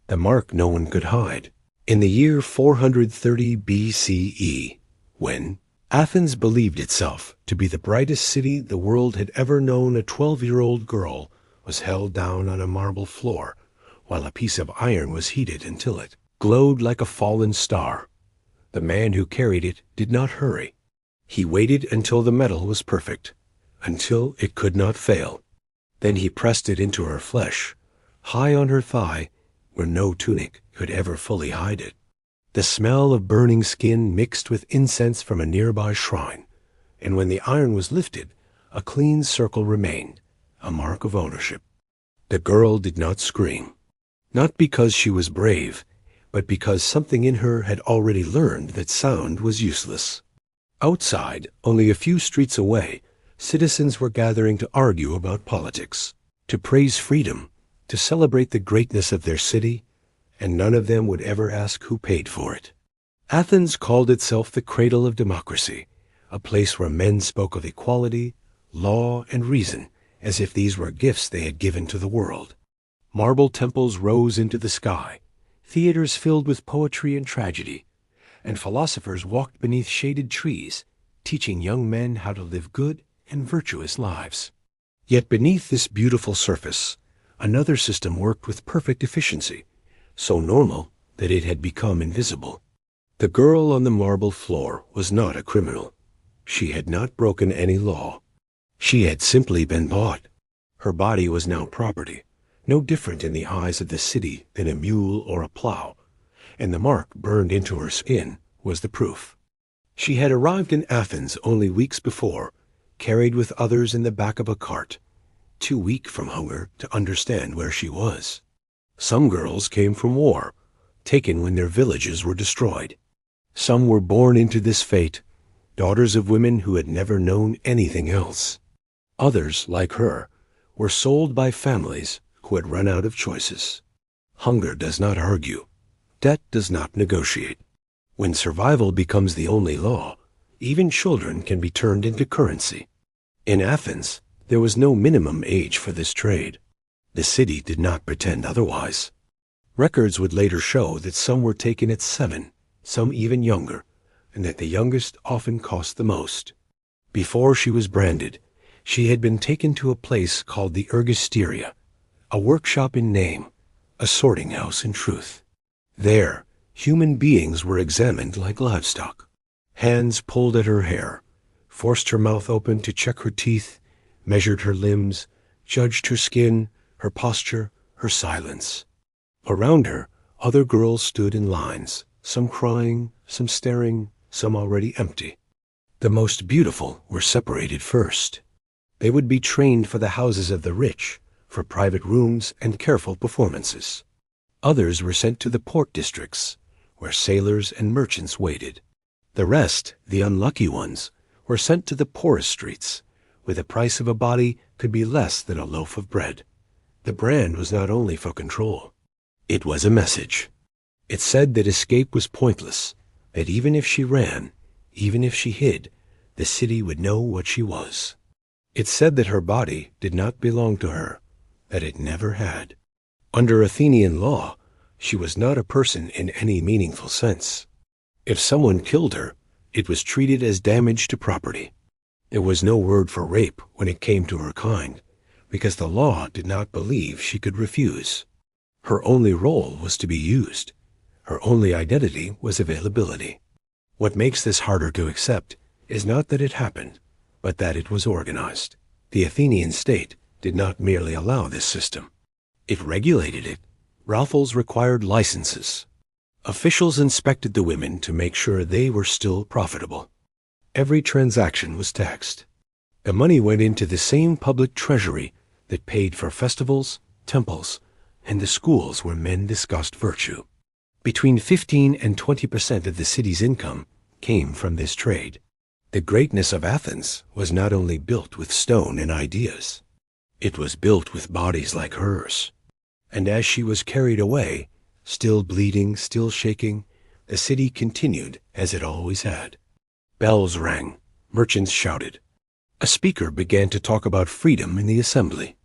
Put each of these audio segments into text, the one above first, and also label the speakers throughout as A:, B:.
A: the mark no one could hide. In the year 430 BCE, when Athens believed itself to be the brightest city the world had ever known, a 12-year-old girl was held down on a marble floor while a piece of iron was heated until it glowed like a fallen star. The man who carried it did not hurry. He waited until the metal was perfect, until it could not fail. Then he pressed it into her flesh, high on her thigh, where no tunic could ever fully hide it. The smell of burning skin mixed with incense from a nearby shrine, and when the iron was lifted, a clean circle remained, a mark of ownership. The girl did not scream, not because she was brave, but because something in her had already learned that sound was useless. Outside, only a few streets away, citizens were gathering to argue about politics, to praise freedom, to celebrate the greatness of their city, and none of them would ever ask who paid for it. Athens called itself the cradle of democracy, a place where men spoke of equality, law, and reason as if these were gifts they had given to the world. Marble temples rose into the sky, theaters filled with poetry and tragedy, and philosophers walked beneath shaded trees, teaching young men how to live good and virtuous lives. Yet beneath this beautiful surface, another system worked with perfect efficiency, so normal that it had become invisible. The girl on the marble floor was not a criminal. She had not broken any law. She had simply been bought. Her body was now property, no different in the eyes of the city than a mule or a plow, and the mark burned into her skin was the proof. She had arrived in Athens only weeks before, carried with others in the back of a cart, too weak from hunger to understand where she was. Some girls came from war, taken when their villages were destroyed. Some were born into this fate, daughters of women who had never known anything else. Others, like her, were sold by families who had run out of choices. Hunger does not argue. Debt does not negotiate. When survival becomes the only law, even children can be turned into currency. In Athens, there was no minimum age for this trade. The city did not pretend otherwise. Records would later show that some were taken at 7, some even younger, and that the youngest often cost the most. Before she was branded, she had been taken to a place called the ergisteria, a workshop in name, a sorting house in truth. There, human beings were examined like livestock. Hands pulled at her hair, forced her mouth open to check her teeth, measured her limbs, judged her skin, her posture, her silence. Around her, other girls stood in lines, some crying, some staring, some already empty. The most beautiful were separated first. They would be trained for the houses of the rich, for private rooms and careful performances. Others were sent to the port districts, where sailors and merchants waited. The rest, the unlucky ones, were sent to the poorest streets, where the price of a body could be less than a loaf of bread. The brand was not only for control. It was a message. It said that escape was pointless, that even if she ran, even if she hid, the city would know what she was. It said that her body did not belong to her, that it never had. Under Athenian law, she was not a person in any meaningful sense. If someone killed her, it was treated as damage to property. There was no word for rape when it came to her kind, because the law did not believe she could refuse. Her only role was to be used. Her only identity was availability. What makes this harder to accept is not that it happened, but that it was organized. The Athenian state did not merely allow this system. It regulated it. Brothels required licenses. Officials inspected the women to make sure they were still profitable. Every transaction was taxed. The money went into the same public treasury that paid for festivals, temples, and the schools where men discussed virtue. Between 15 and 20% of the city's income came from this trade. The greatness of Athens was not only built with stone and ideas. It was built with bodies like hers. And as she was carried away, still bleeding, still shaking, the city continued as it always had. Bells rang. Merchants shouted. A speaker began to talk about freedom in the assembly.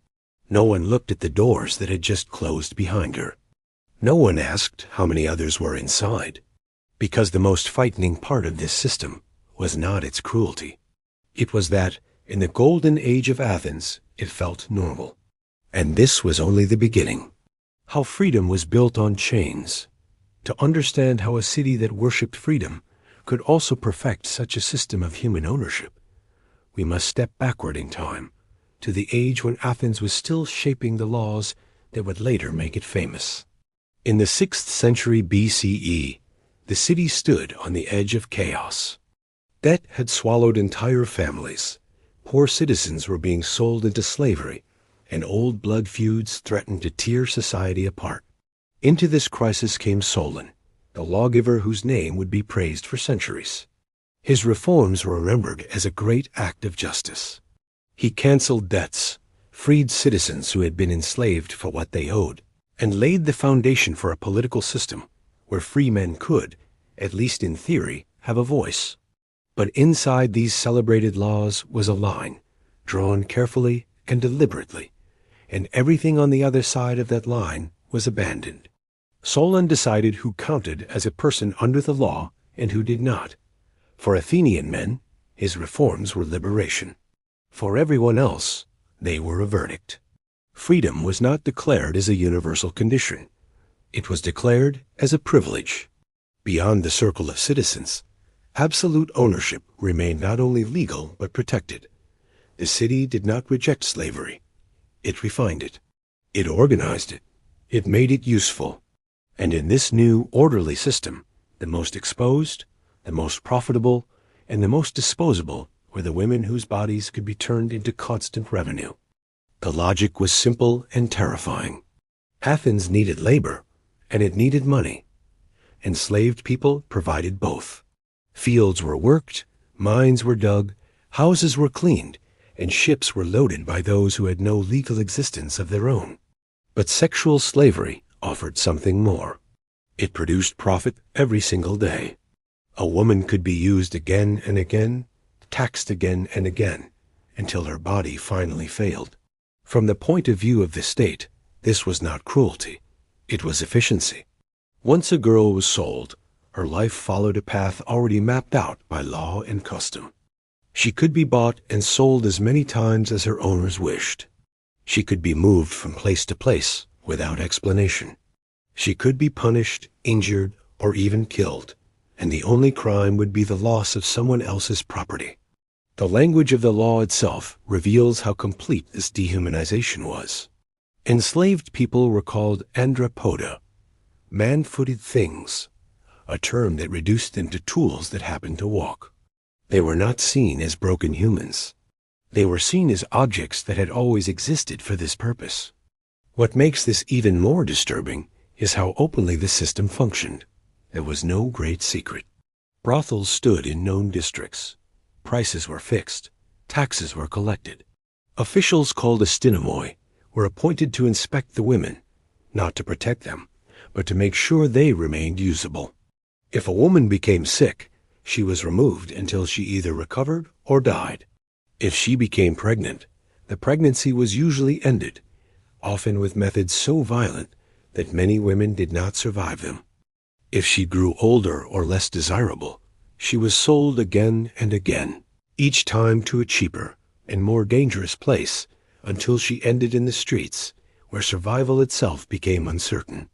A: No one looked at the doors that had just closed behind her. No one asked how many others were inside, because the most frightening part of this system was not its cruelty. It was that, in the golden age of Athens, it felt normal. And this was only the beginning. How freedom was built on chains. To understand how a city that worshipped freedom could also perfect such a system of human ownership, we must step backward in time, to the age when Athens was still shaping the laws that would later make it famous. In the 6th century BCE, the city stood on the edge of chaos. Debt had swallowed entire families. Poor citizens were being sold into slavery, and old blood feuds threatened to tear society apart. Into this crisis came Solon, the lawgiver whose name would be praised for centuries. His reforms were remembered as a great act of justice. He canceled debts, freed citizens who had been enslaved for what they owed, and laid the foundation for a political system where free men could, at least in theory, have a voice. But inside these celebrated laws was a line, drawn carefully and deliberately, and everything on the other side of that line was abandoned. Solon decided who counted as a person under the law and who did not. For Athenian men, his reforms were liberation. For everyone else, they were a verdict. Freedom was not declared as a universal condition. It was declared as a privilege. Beyond the circle of citizens, absolute ownership remained not only legal but protected. The city did not reject slavery. It refined it. It organized it. It made it useful. And in this new, orderly system, the most exposed, the most profitable, and the most disposable were the women whose bodies could be turned into constant revenue. The logic was simple and terrifying. Athens needed labor, and it needed money. Enslaved people provided both. Fields were worked, mines were dug, houses were cleaned, and ships were loaded by those who had no legal existence of their own. But sexual slavery offered something more. It produced profit every single day. A woman could be used again and again, taxed again and again, until her body finally failed. From the point of view of the state, this was not cruelty. It was efficiency. Once a girl was sold, her life followed a path already mapped out by law and custom. She could be bought and sold as many times as her owners wished. She could be moved from place to place without explanation. She could be punished, injured, or even killed, and the only crime would be the loss of someone else's property. The language of the law itself reveals how complete this dehumanization was. Enslaved people were called andropoda, man-footed things, a term that reduced them to tools that happened to walk. They were not seen as broken humans. They were seen as objects that had always existed for this purpose. What makes this even more disturbing is how openly the system functioned. There was no great secret. Brothels stood in known districts. Prices were fixed. Taxes were collected. Officials called astynomoi were appointed to inspect the women, not to protect them, but to make sure they remained usable. If a woman became sick, she was removed until she either recovered or died. If she became pregnant, the pregnancy was usually ended, often with methods so violent that many women did not survive them. If she grew older or less desirable, she was sold again and again, each time to a cheaper and more dangerous place, until she ended in the streets, where survival itself became uncertain.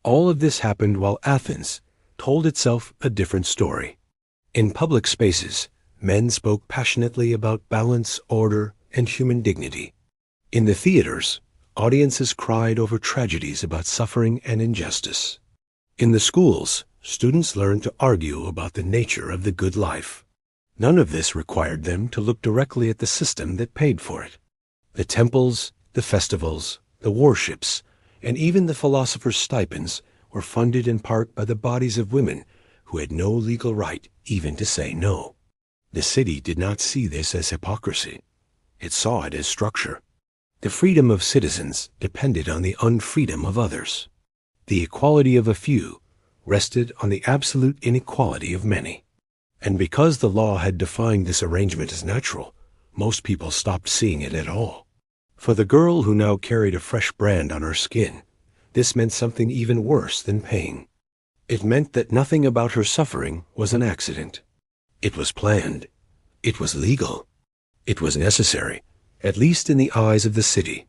A: All of this happened while Athens told itself a different story. In public spaces, men spoke passionately about balance, order, and human dignity. In the theaters, audiences cried over tragedies about suffering and injustice. In the schools, students learned to argue about the nature of the good life. None of this required them to look directly at the system that paid for it. The temples, the festivals, the warships, and even the philosophers' stipends were funded in part by the bodies of women who had no legal right even to say no. The city did not see this as hypocrisy. It saw it as structure. The freedom of citizens depended on the unfreedom of others. The equality of a few rested on the absolute inequality of many. And because the law had defined this arrangement as natural, most people stopped seeing it at all. For the girl who now carried a fresh brand on her skin, this meant something even worse than pain. It meant that nothing about her suffering was an accident. It was planned. It was legal. It was necessary, at least in the eyes of the city.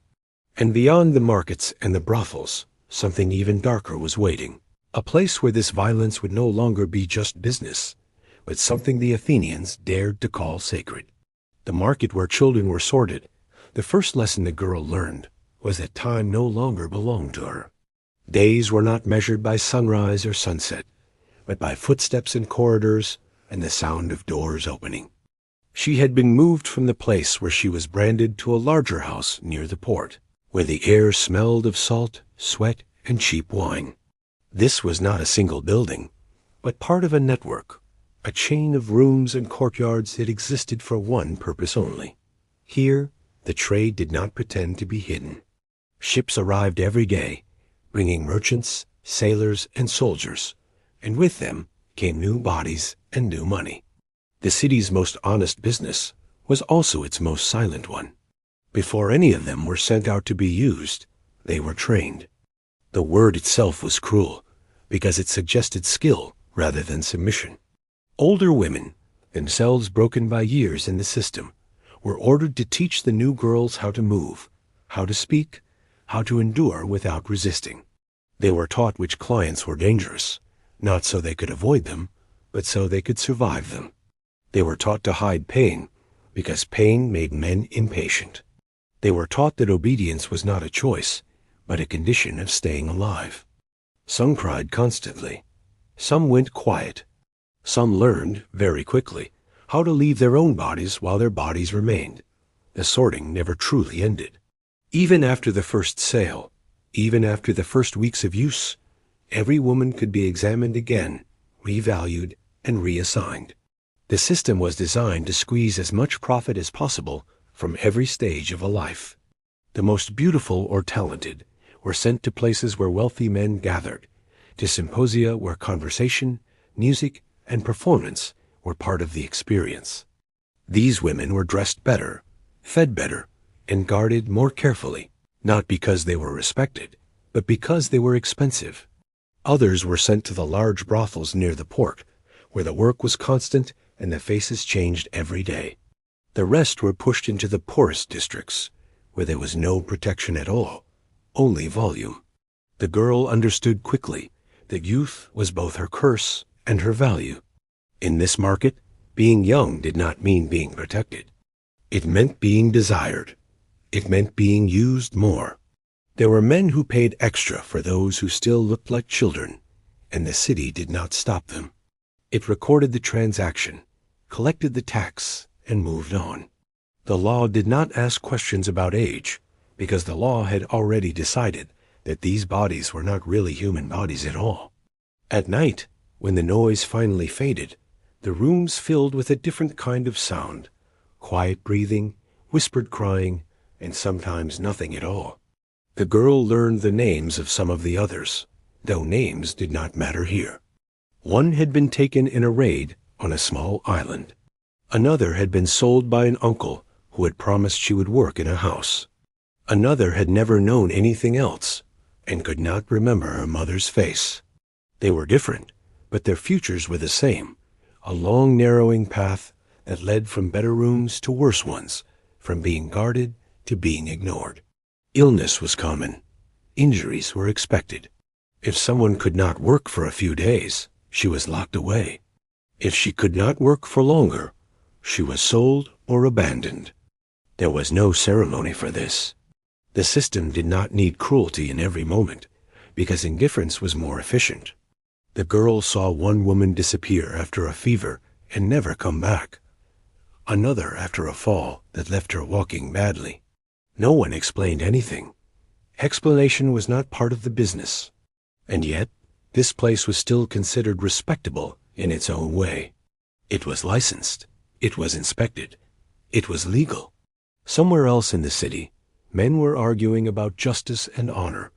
A: And beyond the markets and the brothels, something even darker was waiting. A place where this violence would no longer be just business, but something the Athenians dared to call sacred. The market where children were sorted. The first lesson the girl learned was that time no longer belonged to her. Days were not measured by sunrise or sunset, but by footsteps in corridors and the sound of doors opening. She had been moved from the place where she was branded to a larger house near the port, where the air smelled of salt, sweat, and cheap wine. This was not a single building, but part of a network, a chain of rooms and courtyards that existed for one purpose only. Here, the trade did not pretend to be hidden. Ships arrived every day, bringing merchants, sailors, and soldiers, and with them came new bodies and new money. The city's most honest business was also its most silent one. Before any of them were sent out to be used, they were trained. The word itself was cruel, because it suggested skill rather than submission. Older women, themselves broken by years in the system, were ordered to teach the new girls how to move, how to speak, how to endure without resisting. They were taught which clients were dangerous, not so they could avoid them, but so they could survive them. They were taught to hide pain, because pain made men impatient. They were taught that obedience was not a choice, but a condition of staying alive. Some cried constantly. Some went quiet. Some learned, very quickly, how to leave their own bodies while their bodies remained. The sorting never truly ended. Even after the first sale, even after the first weeks of use, every woman could be examined again, revalued, and reassigned. The system was designed to squeeze as much profit as possible from every stage of a life. The most beautiful or talented were sent to places where wealthy men gathered, to symposia where conversation, music, and performance were part of the experience. These women were dressed better, fed better, and guarded more carefully, not because they were respected, but because they were expensive. Others were sent to the large brothels near the port, where the work was constant and the faces changed every day. The rest were pushed into the poorest districts, where there was no protection at all, only volume. The girl understood quickly that youth was both her curse and her value. In this market, being young did not mean being protected. It meant being desired. It meant being used more. There were men who paid extra for those who still looked like children, and the city did not stop them. It recorded the transaction, collected the tax, and moved on. The law did not ask questions about age, because the law had already decided that these bodies were not really human bodies at all. At night, when the noise finally faded, the rooms filled with a different kind of sound, quiet breathing, whispered crying, and sometimes nothing at all. The girl learned the names of some of the others, though names did not matter here. One had been taken in a raid on a small island. Another had been sold by an uncle who had promised she would work in a house. Another had never known anything else and could not remember her mother's face. They were different, but their futures were the same, a long narrowing path that led from better rooms to worse ones, from being guarded to being ignored. Illness was common. Injuries were expected. If someone could not work for a few days, she was locked away. If she could not work for longer, she was sold or abandoned. There was no ceremony for this. The system did not need cruelty in every moment, because indifference was more efficient. The girl saw one woman disappear after a fever and never come back. Another after a fall that left her walking badly. No one explained anything. Explanation was not part of the business. And yet, this place was still considered respectable in its own way. It was licensed. It was inspected. It was legal. Somewhere else in the city, men were arguing about justice and honor,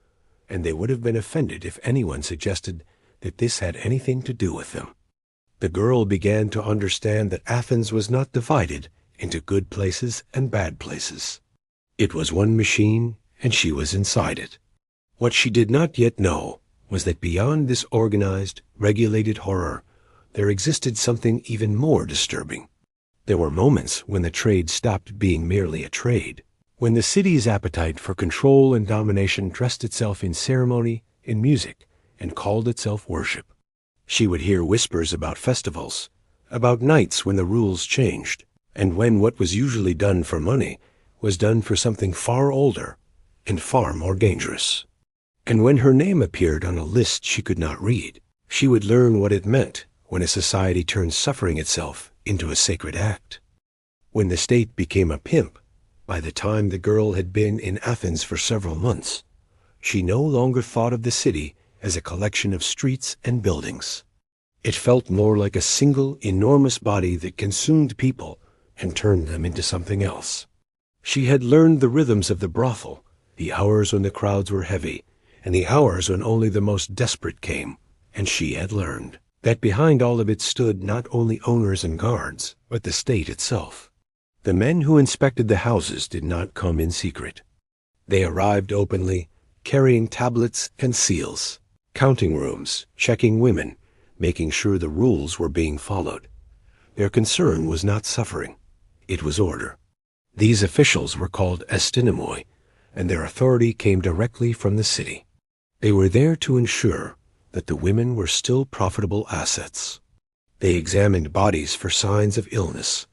A: and they would have been offended if anyone suggested that this had anything to do with them. The girl began to understand that Athens was not divided into good places and bad places. It was one machine, and she was inside it. What she did not yet know was that beyond this organized, regulated horror, there existed something even more disturbing. There were moments when the trade stopped being merely a trade, when the city's appetite for control and domination dressed itself in ceremony, in music, and called itself worship. She would hear whispers about festivals, about nights when the rules changed, and when what was usually done for money was done for something far older and far more dangerous. And when her name appeared on a list she could not read, she would learn what it meant when a society turned suffering itself into a sacred act. When the state became a pimp, by the time the girl had been in Athens for several months, she no longer thought of the city as a collection of streets and buildings. It felt more like a single, enormous body that consumed people and turned them into something else. She had learned the rhythms of the brothel, the hours when the crowds were heavy, and the hours when only the most desperate came, and she had learned that behind all of it stood not only owners and guards, but the state itself. The men who inspected the houses did not come in secret. They arrived openly, carrying tablets and seals, counting rooms, checking women, making sure the rules were being followed. Their concern was not suffering, it was order. These officials were called astynomoi, and their authority came directly from the city. They were there to ensure that the women were still profitable assets. They examined bodies for signs of illness,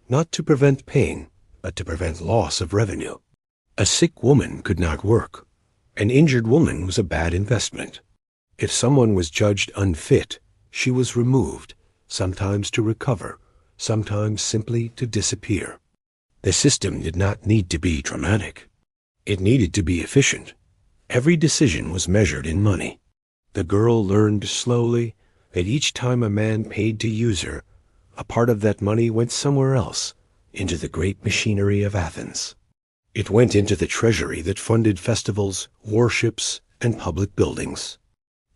A: not to prevent pain, but to prevent loss of revenue. A sick woman could not work. An injured woman was a bad investment. If someone was judged unfit, she was removed, sometimes to recover, sometimes simply to disappear. The system did not need to be dramatic. It needed to be efficient. Every decision was measured in money. The girl learned slowly that each time a man paid to use her, a part of that money went somewhere else, into the great machinery of Athens. It went into the treasury that funded festivals, warships, and public buildings.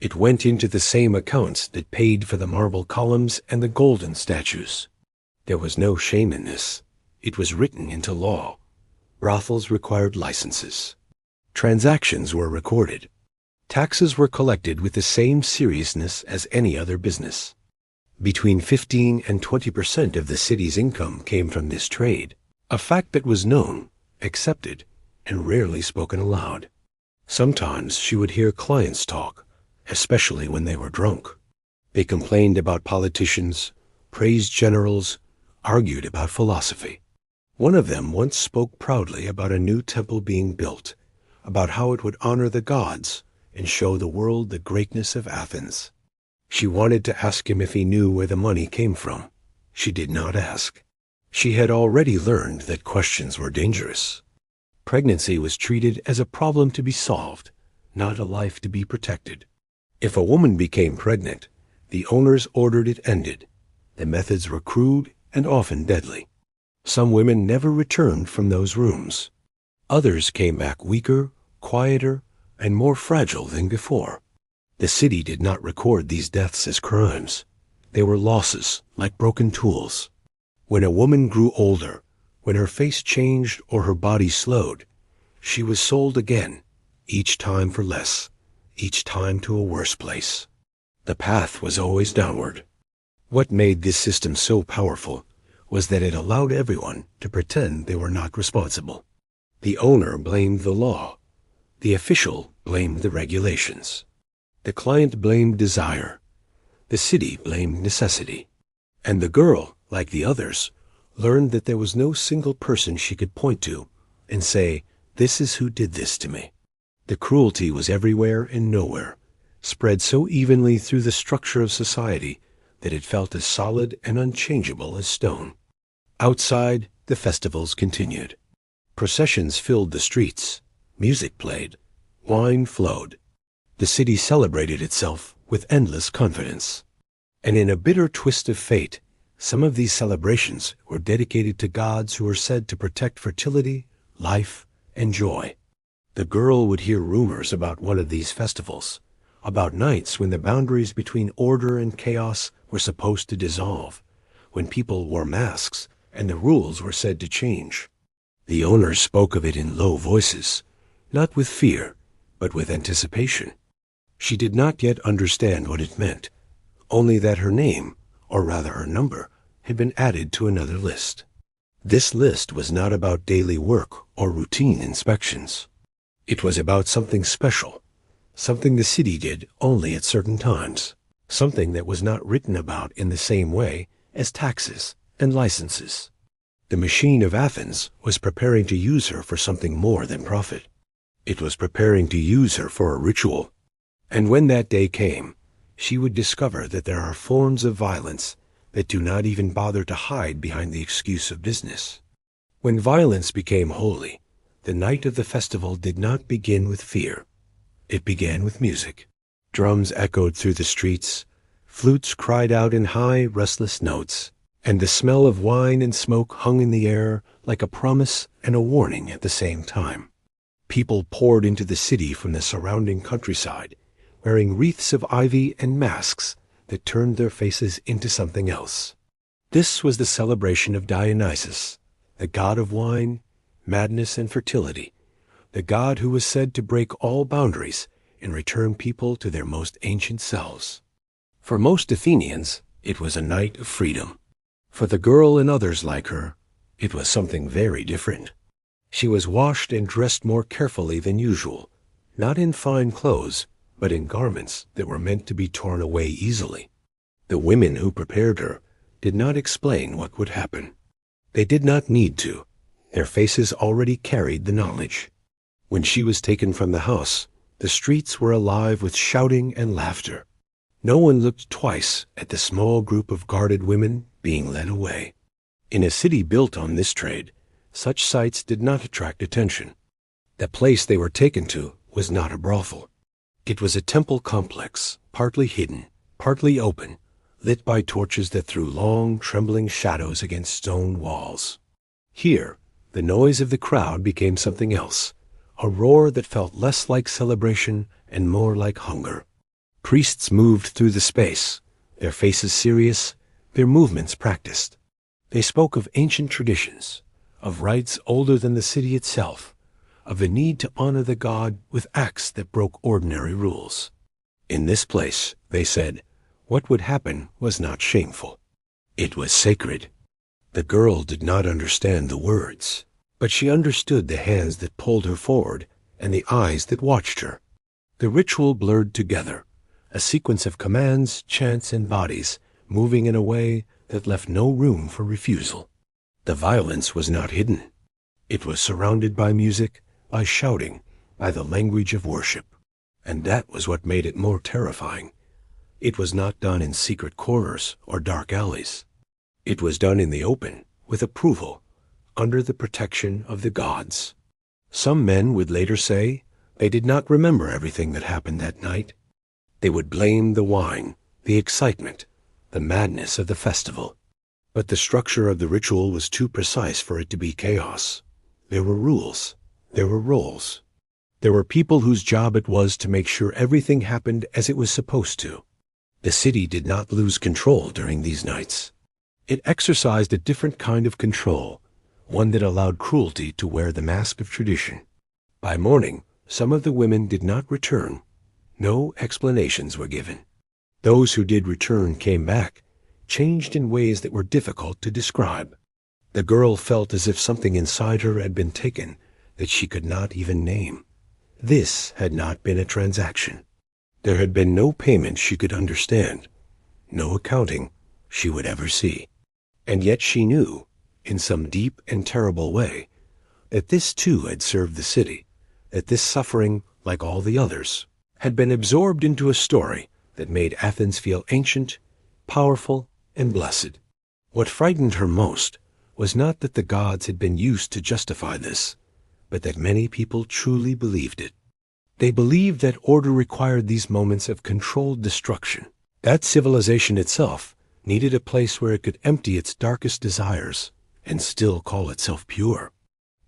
A: It went into the same accounts that paid for the marble columns and the golden statues. There was no shame in this. It was written into law. Brothels required licenses. Transactions were recorded. Taxes were collected with the same seriousness as any other business. Between 15 and 20% of the city's income came from this trade, a fact that was known, accepted, and rarely spoken aloud. Sometimes she would hear clients talk, especially when they were drunk. They complained about politicians, praised generals, argued about philosophy. One of them once spoke proudly about a new temple being built, about how it would honor the gods and show the world the greatness of Athens. She wanted to ask him if he knew where the money came from. She did not ask. She had already learned that questions were dangerous. Pregnancy was treated as a problem to be solved, not a life to be protected. If a woman became pregnant, the owners ordered it ended. The methods were crude and often deadly. Some women never returned from those rooms. Others came back weaker, quieter, and more fragile than before. The city did not record these deaths as crimes. They were losses, like broken tools. When a woman grew older, when her face changed or her body slowed, she was sold again, each time for less, each time to a worse place. The path was always downward. What made this system so powerful was that it allowed everyone to pretend they were not responsible. The owner blamed the law. The official blamed the regulations. The client blamed desire. The city blamed necessity. And the girl, like the others, learned that there was no single person she could point to and say, "This is who did this to me." The cruelty was everywhere and nowhere, spread so evenly through the structure of society that it felt as solid and unchangeable as stone. Outside, the festivals continued. Processions filled the streets. Music played. Wine flowed. The city celebrated itself with endless confidence. And in a bitter twist of fate, some of these celebrations were dedicated to gods who were said to protect fertility, life, and joy. The girl would hear rumors about one of these festivals, about nights when the boundaries between order and chaos were supposed to dissolve, when people wore masks and the rules were said to change. The owners spoke of it in low voices, not with fear, but with anticipation. She did not yet understand what it meant, only that her name, or rather her number, had been added to another list. This list was not about daily work or routine inspections. It was about something special, something the city did only at certain times, something that was not written about in the same way as taxes and licenses. The machine of Athens was preparing to use her for something more than profit. It was preparing to use her for a ritual. And when that day came, she would discover that there are forms of violence that do not even bother to hide behind the excuse of business. When violence became holy, the night of the festival did not begin with fear. It began with music. Drums echoed through the streets, flutes cried out in high, restless notes, and the smell of wine and smoke hung in the air like a promise and a warning at the same time. People poured into the city from the surrounding countryside, wearing wreaths of ivy and masks that turned their faces into something else. This was the celebration of Dionysus, the god of wine, madness, and fertility, the god who was said to break all boundaries and return people to their most ancient selves. For most Athenians, it was a night of freedom. For the girl and others like her, it was something very different. She was washed and dressed more carefully than usual, not in fine clothes, but in garments that were meant to be torn away easily. The women who prepared her did not explain what would happen. They did not need to. Their faces already carried the knowledge. When she was taken from the house, the streets were alive with shouting and laughter. No one looked twice at the small group of guarded women being led away. In a city built on this trade, such sights did not attract attention. The place they were taken to was not a brothel. It was a temple complex, partly hidden, partly open, lit by torches that threw long, trembling shadows against stone walls. Here, the noise of the crowd became something else, a roar that felt less like celebration and more like hunger. Priests moved through the space, their faces serious, their movements practiced. They spoke of ancient traditions, of rites older than the city itself, of the need to honor the god with acts that broke ordinary rules. In this place, they said, what would happen was not shameful. It was sacred. The girl did not understand the words, but she understood the hands that pulled her forward and the eyes that watched her. The ritual blurred together, a sequence of commands, chants, and bodies moving in a way that left no room for refusal. The violence was not hidden. It was surrounded by music, by shouting, by the language of worship. And that was what made it more terrifying. It was not done in secret corners or dark alleys. It was done in the open, with approval, under the protection of the gods. Some men would later say they did not remember everything that happened that night. They would blame the wine, the excitement, the madness of the festival. But the structure of the ritual was too precise for it to be chaos. There were rules. There were roles. There were people whose job it was to make sure everything happened as it was supposed to. The city did not lose control during these nights. It exercised a different kind of control, one that allowed cruelty to wear the mask of tradition. By morning, some of the women did not return. No explanations were given. Those who did return came back, changed in ways that were difficult to describe. The girl felt as if something inside her had been taken that she could not even name. This had not been a transaction. There had been no payment she could understand, no accounting she would ever see. And yet she knew, in some deep and terrible way, that this too had served the city, that this suffering, like all the others, had been absorbed into a story that made Athens feel ancient, powerful, and blessed. What frightened her most was not that the gods had been used to justify this, but that many people truly believed it. They believed that order required these moments of controlled destruction, that civilization itself needed a place where it could empty its darkest desires and still call itself pure.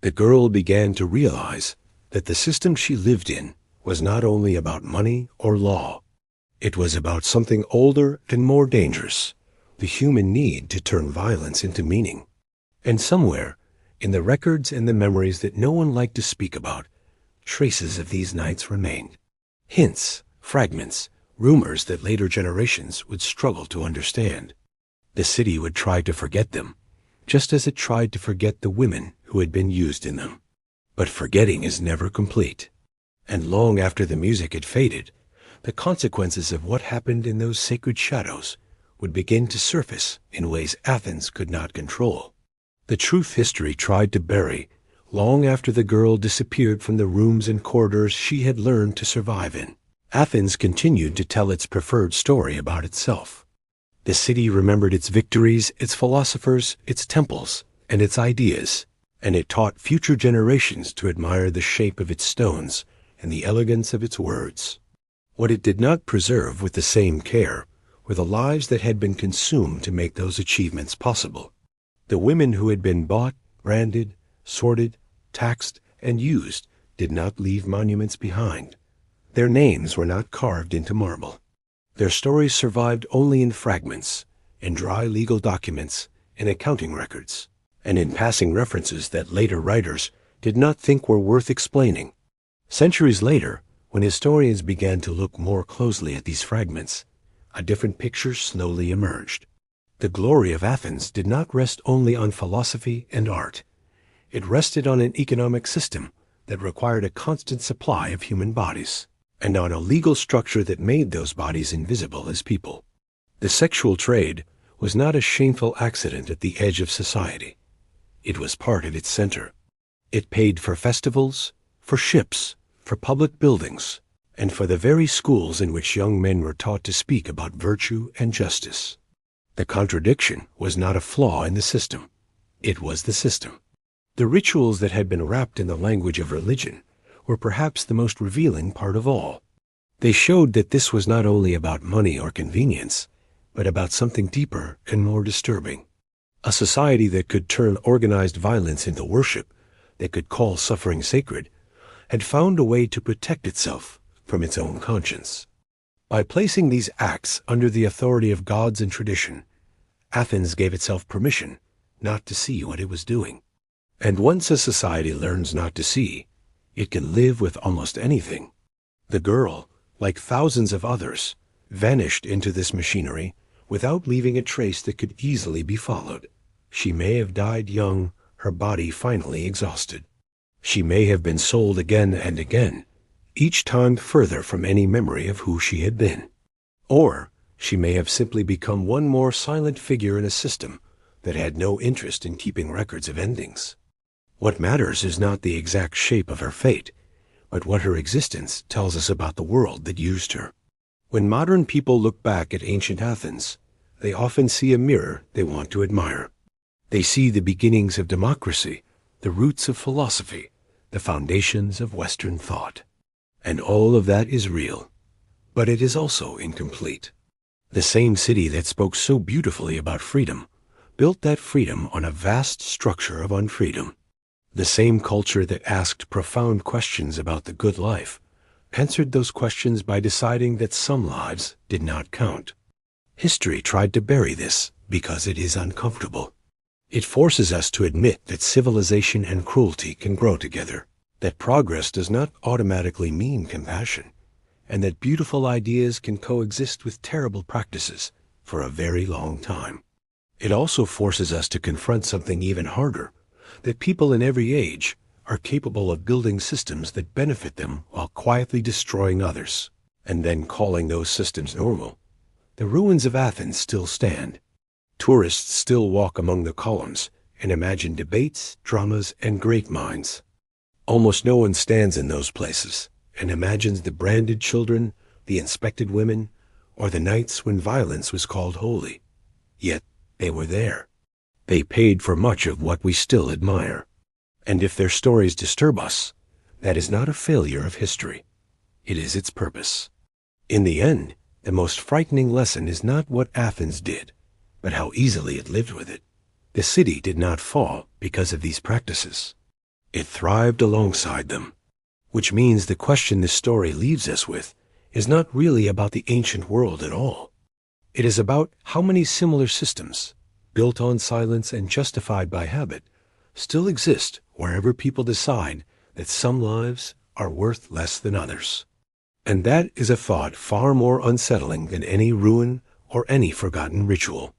A: The girl began to realize that the system she lived in was not only about money or law. It was about something older and more dangerous, the human need to turn violence into meaning. And somewhere, in the records and the memories that no one liked to speak about, traces of these nights remained. Hints, fragments, rumors that later generations would struggle to understand. The city would try to forget them, just as it tried to forget the women who had been used in them. But forgetting is never complete. And long after the music had faded, the consequences of what happened in those sacred shadows would begin to surface in ways Athens could not control. The truth history tried to bury long after the girl disappeared from the rooms and corridors she had learned to survive in. Athens continued to tell its preferred story about itself. The city remembered its victories, its philosophers, its temples, and its ideas, and it taught future generations to admire the shape of its stones and the elegance of its words. What it did not preserve with the same care were the lives that had been consumed to make those achievements possible. The women who had been bought, branded, sorted, taxed, and used did not leave monuments behind. Their names were not carved into marble. Their stories survived only in fragments, in dry legal documents, in accounting records, and in passing references that later writers did not think were worth explaining. Centuries later, when historians began to look more closely at these fragments, a different picture slowly emerged. The glory of Athens did not rest only on philosophy and art. It rested on an economic system that required a constant supply of human bodies, and on a legal structure that made those bodies invisible as people. The sexual trade was not a shameful accident at the edge of society. It was part of its center. It paid for festivals, for ships, for public buildings, and for the very schools in which young men were taught to speak about virtue and justice. The contradiction was not a flaw in the system. It was the system. The rituals that had been wrapped in the language of religion were perhaps the most revealing part of all. They showed that this was not only about money or convenience, but about something deeper and more disturbing. A society that could turn organized violence into worship, that could call suffering sacred, had found a way to protect itself from its own conscience. By placing these acts under the authority of gods and tradition, Athens gave itself permission not to see what it was doing. And once a society learns not to see, it can live with almost anything. The girl, like thousands of others, vanished into this machinery without leaving a trace that could easily be followed. She may have died young, her body finally exhausted. She may have been sold again and again, each time further from any memory of who she had been. Or she may have simply become one more silent figure in a system that had no interest in keeping records of endings. What matters is not the exact shape of her fate, but what her existence tells us about the world that used her. When modern people look back at ancient Athens, they often see a mirror they want to admire. They see the beginnings of democracy, the roots of philosophy, the foundations of Western thought. And all of that is real, but it is also incomplete. The same city that spoke so beautifully about freedom built that freedom on a vast structure of unfreedom. The same culture that asked profound questions about the good life answered those questions by deciding that some lives did not count. History tried to bury this because it is uncomfortable. It forces us to admit that civilization and cruelty can grow together, that progress does not automatically mean compassion, and that beautiful ideas can coexist with terrible practices for a very long time. It also forces us to confront something even harder, that people in every age are capable of building systems that benefit them while quietly destroying others, and then calling those systems normal. The ruins of Athens still stand. Tourists still walk among the columns and imagine debates, dramas, and great minds. Almost no one stands in those places and imagines the branded children, the inspected women, or the nights when violence was called holy. Yet they were there. They paid for much of what we still admire. And if their stories disturb us, that is not a failure of history. It is its purpose. In the end, the most frightening lesson is not what Athens did, but how easily it lived with it. The city did not fall because of these practices. It thrived alongside them, which means the question this story leaves us with is not really about the ancient world at all. It is about how many similar systems, built on silence and justified by habit, still exist wherever people decide that some lives are worth less than others. And that is a thought far more unsettling than any ruin or any forgotten ritual.